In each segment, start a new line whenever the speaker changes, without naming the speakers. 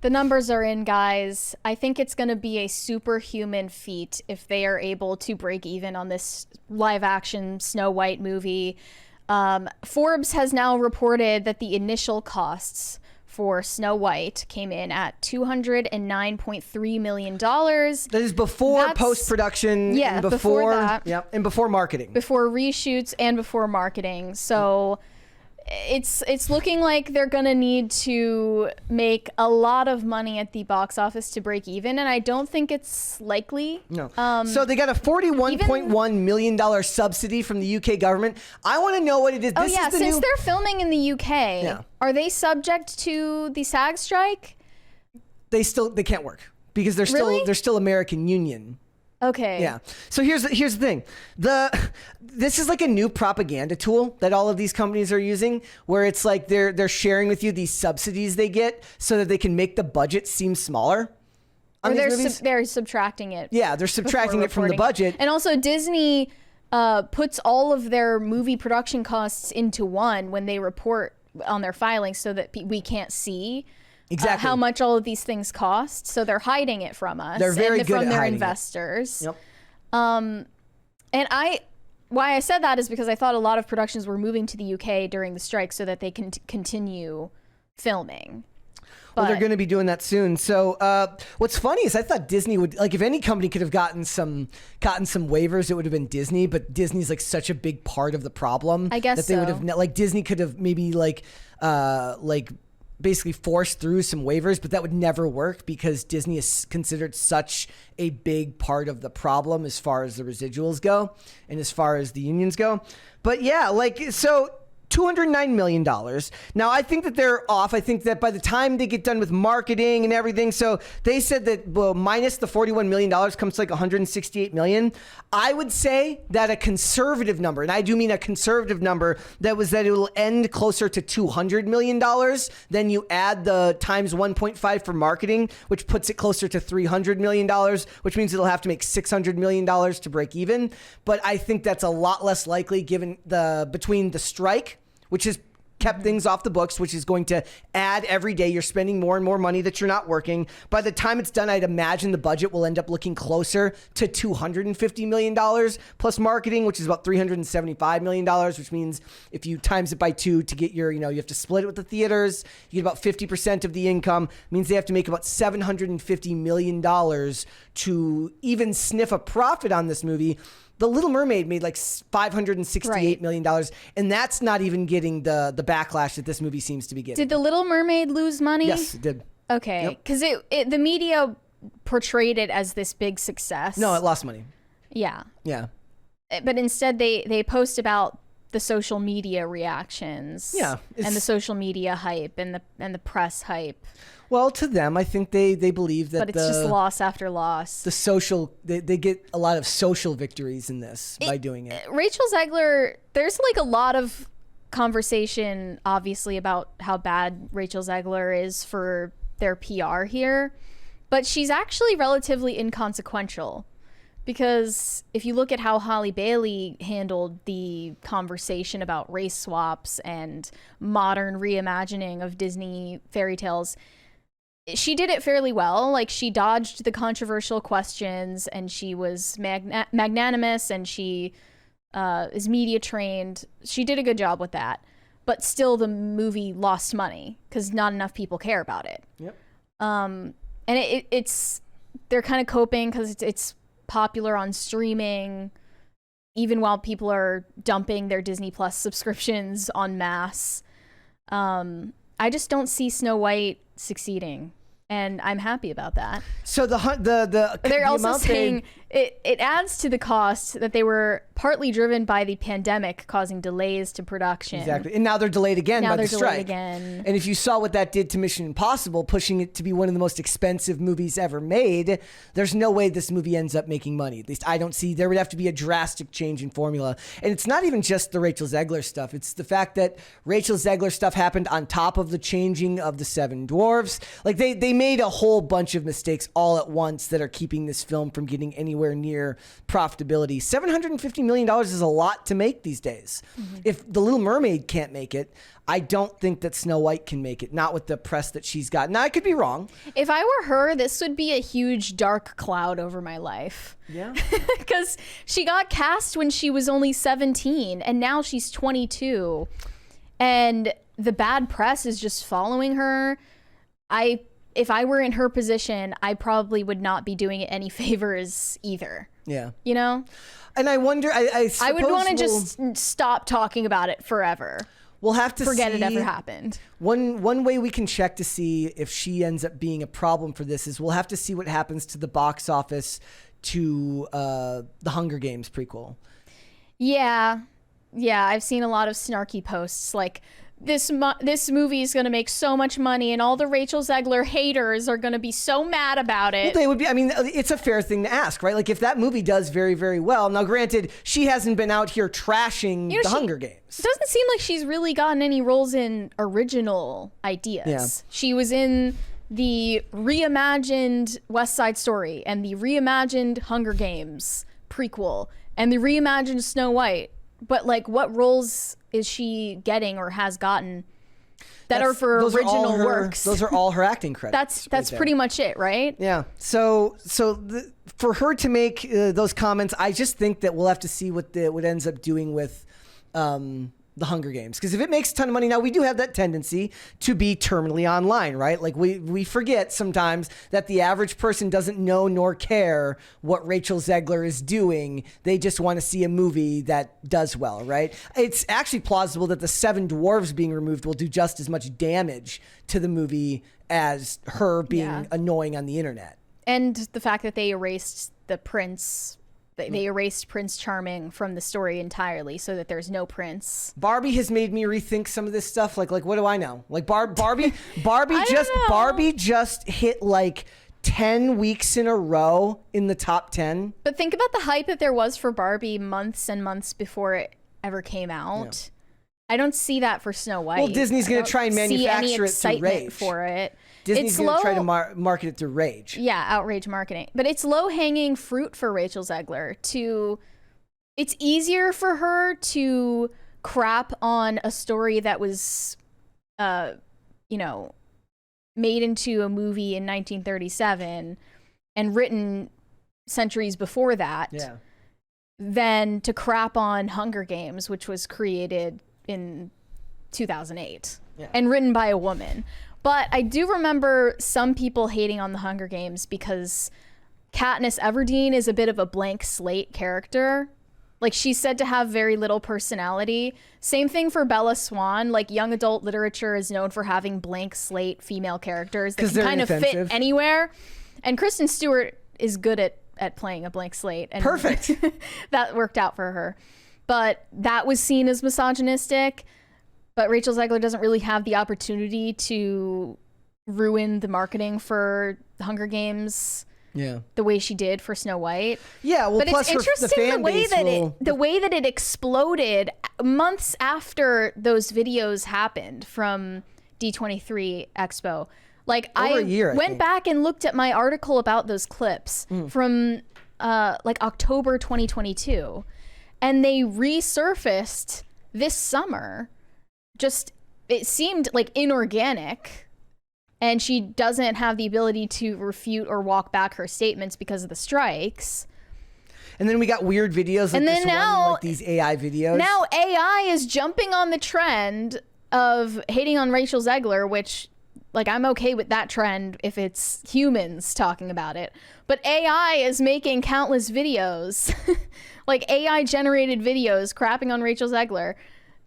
The numbers are in, guys. I think it's going to be a superhuman feat if they are able to break even on this live action Snow White movie. Forbes has now reported that the initial costs for Snow White came in at $209.3 million. That
is before post-production.
Yeah,
and
before that.
Yeah, and before marketing.
Before reshoots and before marketing. So it's looking like they're gonna need to make a lot of money at the box office to break even, and I don't think it's likely.
No. So they got a $41.1 million subsidy from the UK government. I want to know what it is.
Since they're filming in the UK, are they subject to the SAG strike?
They can't work because they're still American Union.
Okay.
Yeah. So here's the thing. This is like a new propaganda tool that all of these companies are using, where it's like they're sharing with you these subsidies they get so that they can make the budget seem smaller.
Or they're subtracting it.
Yeah, they're subtracting it from the budget.
And also Disney puts all of their movie production costs into one when they report on their filings so that we can't see
exactly
how much all of these things cost. So they're hiding it from us.
They're very good
from
at
their
hiding
investors.
Yep.
And why I said that is because I thought a lot of productions were moving to the UK during the strike so that they can continue filming.
Well, they're going to be doing that soon. So what's funny is I thought Disney would, like, if any company could have gotten some waivers, it would have been Disney. But Disney's like such a big part of the problem.
I guess
that they would have, like, Disney could have maybe basically forced through some waivers, but that would never work because Disney is considered such a big part of the problem as far as the residuals go and as far as the unions go. But yeah, so $209 million. Now, I think that they're off. I think that by the time they get done with marketing and everything, so they said that, well, minus the $41 million comes to like $168 million. I would say that a conservative number, and I do mean a conservative number, that it will end closer to $200 million. Then you add the times 1.5 for marketing, which puts it closer to $300 million, which means it'll have to make $600 million to break even. But I think that's a lot less likely given between the strike, which has kept things off the books, which is going to add every day. You're spending more and more money that you're not working. By the time it's done, I'd imagine the budget will end up looking closer to $250 million plus marketing, which is about $375 million, which means if you times it by 2 to get your, you have to split it with the theaters, you get about 50% of the income. It means they have to make about $750 million to even sniff a profit on this movie. The Little Mermaid made like $568 million, and that's not even getting the backlash that this movie seems to be getting.
Did The Little Mermaid lose money?
Yes, it did.
Okay, because the media portrayed it as this big success.
No, it lost money.
Yeah.
Yeah.
But instead, they post about the social media reactions.
Yeah,
and the social media hype and the press hype.
Well, to them, I think they believe that.
But it's just loss after loss.
The social, they get a lot of social victories in this by doing it.
Rachel Zegler, there's like a lot of conversation, obviously, about how bad Rachel Zegler is for their PR here. But she's actually relatively inconsequential. Because if you look at how Halle Bailey handled the conversation about race swaps and modern reimagining of Disney fairy tales, she did it fairly well. Like, she dodged the controversial questions, and she was magnanimous, and she is media trained. She did a good job with that. But still, the movie lost money because not enough people care about it.
Yep.
And it's they're kind of coping because it's popular on streaming, even while people are dumping their Disney Plus subscriptions en masse. I just don't see Snow White succeeding, and I'm happy about that.
So
they're also saying it adds to the cost that they were partly driven by the pandemic causing delays to production.
Exactly, and now they're delayed again by the strike.
Again.
And if you saw what that did to Mission Impossible, pushing it to be one of the most expensive movies ever made, there's no way this movie ends up making money. At least I don't see. There would have to be a drastic change in formula. And it's not even just the Rachel Zegler stuff. It's the fact that Rachel Zegler stuff happened on top of the changing of the Seven Dwarfs. Like they made a whole bunch of mistakes all at once that are keeping this film from getting anywhere near profitability. $750 million is a lot to make these days. If The Little Mermaid can't make it, I don't think that Snow White can make it, not with the press that she's got. Now, I could be wrong.
If I were her, this would be a huge dark cloud over my life.
Yeah.
Because she got cast when she was only 17, and now she's 22. And the bad press is just following her. If I were in her position, I probably would not be doing it any favors either.
Yeah.
You know?
And I wonder, I
would want to just stop talking about it forever.
We'll have to
forget
see.
it ever happened.
One way we can check to see if she ends up being a problem for this is we'll have to see what happens to the box office to the Hunger Games prequel.
Yeah. I've seen a lot of snarky posts like, this movie is going to make so much money and all the Rachel Zegler haters are going to be so mad about it.
Well, they would be. I mean, it's a fair thing to ask, right? Like if that movie does very, very well. Now, granted, she hasn't been out here trashing the Hunger Games.
It doesn't seem like she's really gotten any roles in original ideas.
Yeah.
She was in the reimagined West Side Story and the reimagined Hunger Games prequel and the reimagined Snow White. But like, what roles is she getting or has gotten that are for original works?
Those are all her acting credits.
That's pretty much it, right?
Yeah. So for her to make those comments, I just think that we'll have to see what ends up doing with the Hunger Games. Because if it makes a ton of money, now we do have that tendency to be terminally online, right? Like we forget sometimes that the average person doesn't know nor care what Rachel Zegler is doing. They just want to see a movie that does well, right? It's actually plausible that the 7 dwarves being removed will do just as much damage to the movie as her being annoying on the internet.
And the fact that they erased the prince. They erased Prince Charming from the story entirely so that there's no prince.
Barbie has made me rethink some of this stuff. Like what do I know? Like Barbie just hit like 10 weeks in a row in the top 10.
But think about the hype that there was for Barbie months and months before it ever came out. Yeah. I don't see that for Snow White.
Well, Disney's going to try and manufacture it through Rage.
For it.
Disney's going to try to market it through Rage.
Yeah, outrage marketing. But it's low-hanging fruit for Rachel Zegler it's easier for her to crap on a story that was, made into a movie in 1937 and written centuries before that than to crap on Hunger Games, which was created in 2008 and written by a woman. But I do remember some people hating on the Hunger Games because Katniss Everdeen is a bit of a blank slate character. Like, she's said to have very little personality. Same thing for Bella Swan. Like, young adult literature is known for having blank slate female characters that can kind of fit anywhere. And Kristen Stewart is good at playing a blank slate. And
perfect.
That worked out for her. But that was seen as misogynistic. But Rachel Zegler doesn't really have the opportunity to ruin the marketing for Hunger Games the way she did for Snow White.
Yeah, well,
but
plus
it's interesting the way that it exploded months after those videos happened from D23 Expo. Like, I went back and looked at my article about those clips from like October 2022, and they resurfaced this summer. Just, it seemed like inorganic, and she doesn't have the ability to refute or walk back her statements because of the strikes.
And then we got weird videos like this one, like these AI videos.
Now AI is jumping on the trend of hating on Rachel Zegler, which, like, I'm okay with that trend if it's humans talking about it. But AI is making countless videos, like AI generated videos crapping on Rachel Zegler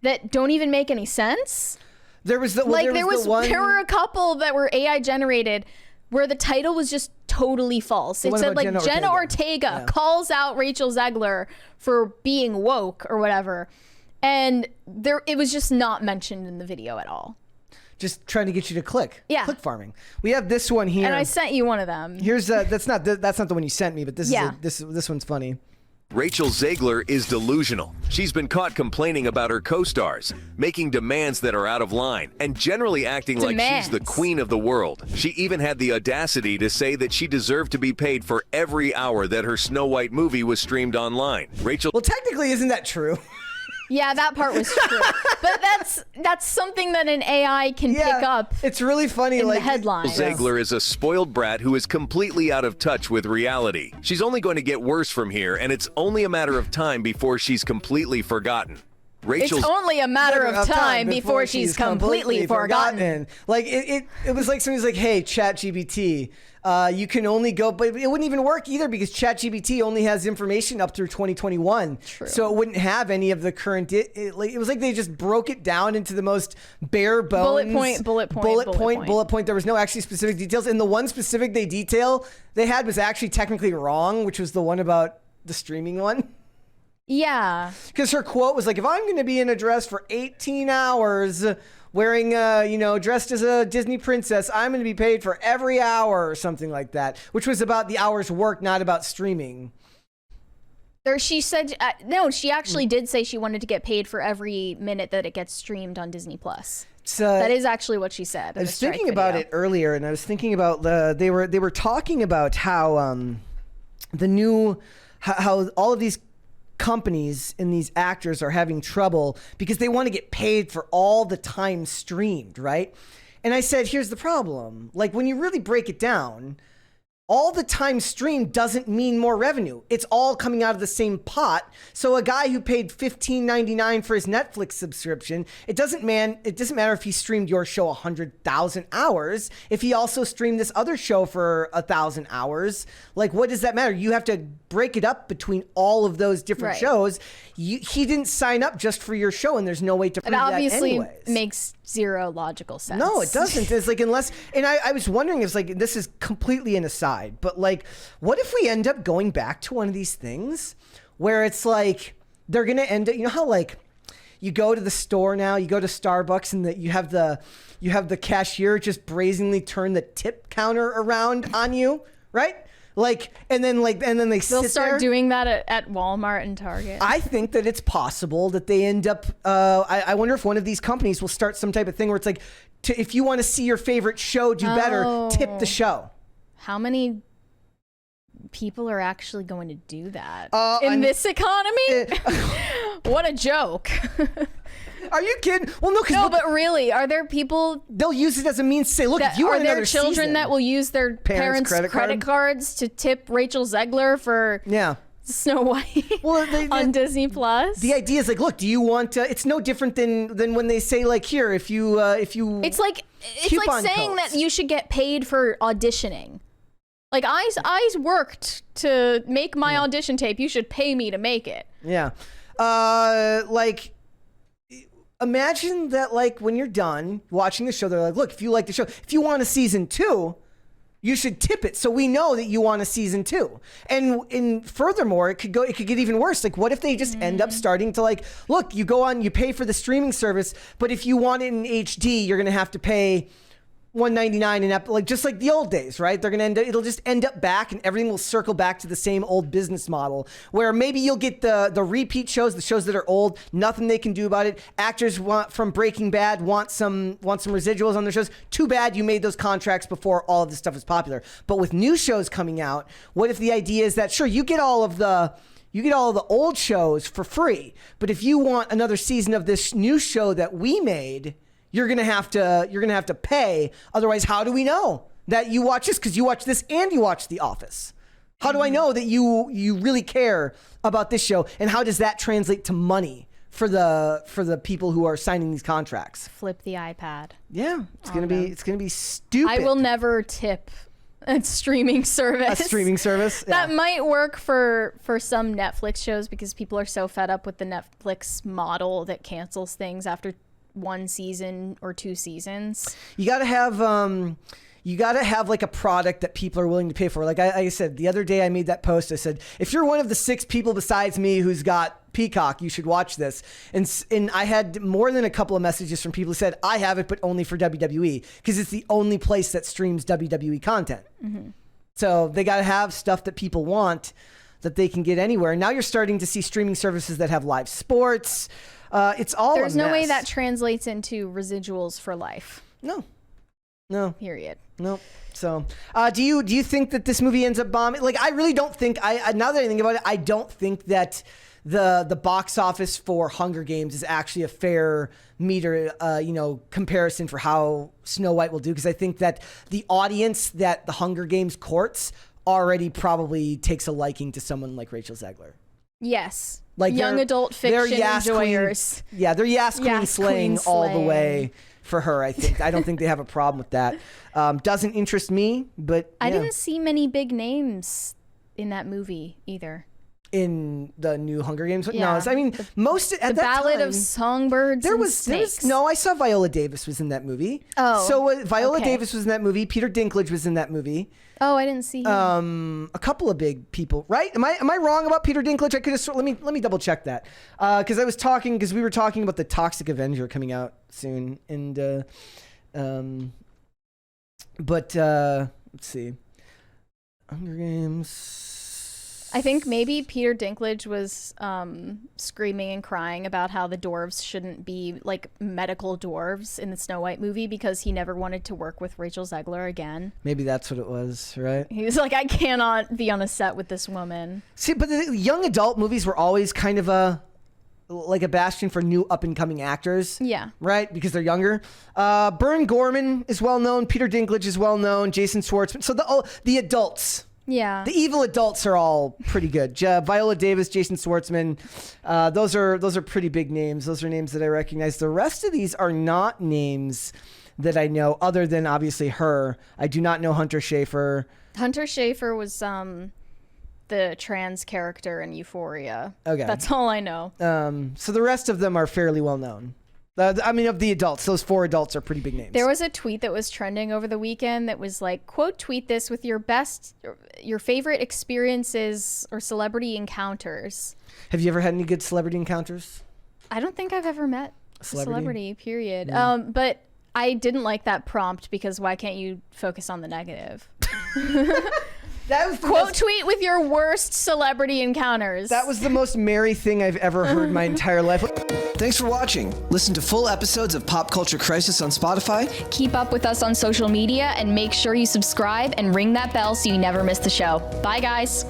that don't even make any sense.
There were
a couple that were AI generated where the title was just totally false. It said like Jenna Ortega calls out Rachel Zegler for being woke or whatever. And it was just not mentioned in the video at all.
Just trying to get you to click.
Yeah.
Click farming. We have this one here.
And I sent you one of them.
Here's that's not the one you sent me, but this one's funny.
Rachel Zegler is delusional. She's been caught complaining about her co-stars, making demands that are out of line, and generally acting like she's the queen of the world. She even had the audacity to say that she deserved to be paid for every hour that her Snow White movie was streamed online. Rachel...
Well, technically, isn't that true?
Yeah, that part was true. But that's something that an AI can pick up.
It's really funny.
In
like
the headline.
Zegler is a spoiled brat who is completely out of touch with reality. She's only going to get worse from here, and it's only a matter of time before she's completely forgotten.
It's only a matter of time before she's completely forgotten.
Like it was like somebody's like, "Hey, ChatGPT, you can only go," but it wouldn't even work either because ChatGPT only has information up through 2021.
True.
So it wouldn't have any of the current. It was like they just broke it down into the most bare bones.
Bullet point.
There was no actually specific details, and the one specific they had was actually technically wrong, which was the one about the streaming one.
Yeah.
Because her quote was like, if I'm going to be in a dress for 18 hours wearing, dressed as a Disney princess, I'm going to be paid for every hour or something like that, which was about the hours worked, not about streaming.
Or she said, no, she actually did say she wanted to get paid for every minute that it gets streamed on Disney Plus. That is actually what she said.
I was thinking about it earlier, and I was thinking about they were talking about how how all of these companies and these actors are having trouble because they want to get paid for all the time streamed, right? And I said, here's the problem. Like, when you really break it down, all the time streamed doesn't mean more revenue. It's all coming out of the same pot. So a guy who paid $15.99 for his Netflix subscription, it doesn't matter if he streamed your show 100,000 hours. If he also streamed this other show for 1,000 hours, like, what does that matter? You have to break it up between all of those different shows. He didn't sign up just for your show, and there's no way to prove that anyways.
It obviously makes zero logical sense.
No, it doesn't. It's like, unless, and I was wondering if, like, this is completely an aside, but like, what if we end up going back to one of these things where it's like, they're going to end up, you know how like you go to the store now, you go to Starbucks and you have the cashier just brazenly turn the tip counter around on you, right? Like, and then they'll
start doing that at Walmart and Target.
I think that it's possible that they end up. I wonder if one of these companies will start some type of thing where it's like, if you want to see your favorite show do better, tip the show.
How many people are actually going to do that in this economy? What a joke.
Are you kidding? Well, no,
but really, are there people?
They'll use it as a means to say, look, if you want another season.
Are there children that will use their parents' credit cards to tip Rachel Zegler for Snow White on Disney Plus?
The idea is like, look, do you want to, it's no different than when they say like, here, if you
It's like saying that you should get paid for auditioning. Like, I worked to make my audition tape. You should pay me to make it.
Yeah. Like, imagine that, like, when you're done watching the show, they're like, look, if you like the show, if you want a season 2, you should tip it so we know that you want a season 2. And furthermore, it could get even worse. Like, what if they just end up starting to, like, look, you go on, you pay for the streaming service, but if you want it in HD, you're going to have to pay $1.99 and like just like the old days, right? They're gonna it'll just end up back, and everything will circle back to the same old business model where maybe you'll get the repeat shows, the shows that are old, nothing they can do about it. Actors from Breaking Bad want some residuals on their shows. Too bad you made those contracts before all of this stuff was popular. But with new shows coming out, what if the idea is that sure, you get all of the old shows for free, but if you want another season of this new show that we made, you're gonna have to pay. Otherwise, how do we know that you watch this? Because you watch this and you watch The Office. How do I know that you really care about this show? And how does that translate to money for the people who are signing these contracts?
Flip the iPad.
Yeah, it's gonna be stupid.
I will never tip a streaming service.
A streaming service
that might work for some Netflix shows because people are so fed up with the Netflix model that cancels things after 1 season or 2 seasons.
You gotta have like a product that people are willing to pay for. Like I said the other day, I made that post. I said, if you're one of the 6 people besides me who's got Peacock, you should watch this. And I had more than a couple of messages from people who said, I have it, but only for WWE because it's the only place that streams WWE content. Mm-hmm. So they gotta have stuff that people want. that they can get anywhere. And now you're starting to see streaming services that have live sports. It's all
There's
a
no way
mess.
that translates into residuals for life.
No.
Period.
Nope. So, do you think that this movie ends up bombing? Like, I really don't think. Now that I think about it, I don't think that the box office for Hunger Games is actually a fair meter, comparison for how Snow White will do. Because I think that the audience that the Hunger Games courts already probably takes a liking to someone like Rachel Zegler.
Yes.
Like
young adult fiction enjoyers.
They're Yas Queen slaying all the way for her, I think. I don't think they have a problem with that. Doesn't interest me, but
I didn't see many big names in that movie either.
In the new Hunger Games?
Yeah.
No, I mean, most at
the
that
Ballad
time,
of Songbirds
there
and
was
Snakes.
no, I saw Viola Davis was in that movie.
Oh,
so Viola
okay.
Davis was in that movie. Peter Dinklage was in that movie.
Oh, I didn't see him.
A couple of big people, right? Am I wrong about Peter Dinklage? I could have. Let me double check that because we were talking about the Toxic Avenger coming out soon, and let's see, Hunger Games.
I think maybe Peter Dinklage was screaming and crying about how the dwarves shouldn't be like medical dwarves in the Snow White movie because he never wanted to work with Rachel Zegler again.
Maybe that's what it was, right?
He was like, I cannot be on a set with this woman.
See, but the young adult movies were always kind of a bastion for new up-and-coming actors.
Yeah.
Right? Because they're younger. Bern Gorman is well-known. Peter Dinklage is well-known. Jason Schwartzman. So the adults.
Yeah.
The evil adults are all pretty good. Viola Davis, Jason Schwartzman. Those are pretty big names. Those are names that I recognize. The rest of these are not names that I know, other than obviously her. I do not know Hunter Schafer.
Hunter Schafer was the trans character in Euphoria.
Okay.
That's all I know.
So the rest of them are fairly well known. Of the adults, those 4 adults are pretty big names.
There was a tweet that was trending over the weekend that was like, quote, tweet this with your favorite experiences or celebrity encounters.
Have you ever had any good celebrity encounters?
I don't think I've ever met a celebrity, period.
Yeah.
But I didn't like that prompt because why can't you focus on the negative?
That was
quote tweet with your worst celebrity encounters.
That was the most merry thing I've ever heard my entire life.
Thanks for watching. Listen to full episodes of Pop Culture Crisis on Spotify.
Keep up with us on social media and make sure you subscribe and ring that bell so you never miss the show. Bye, guys.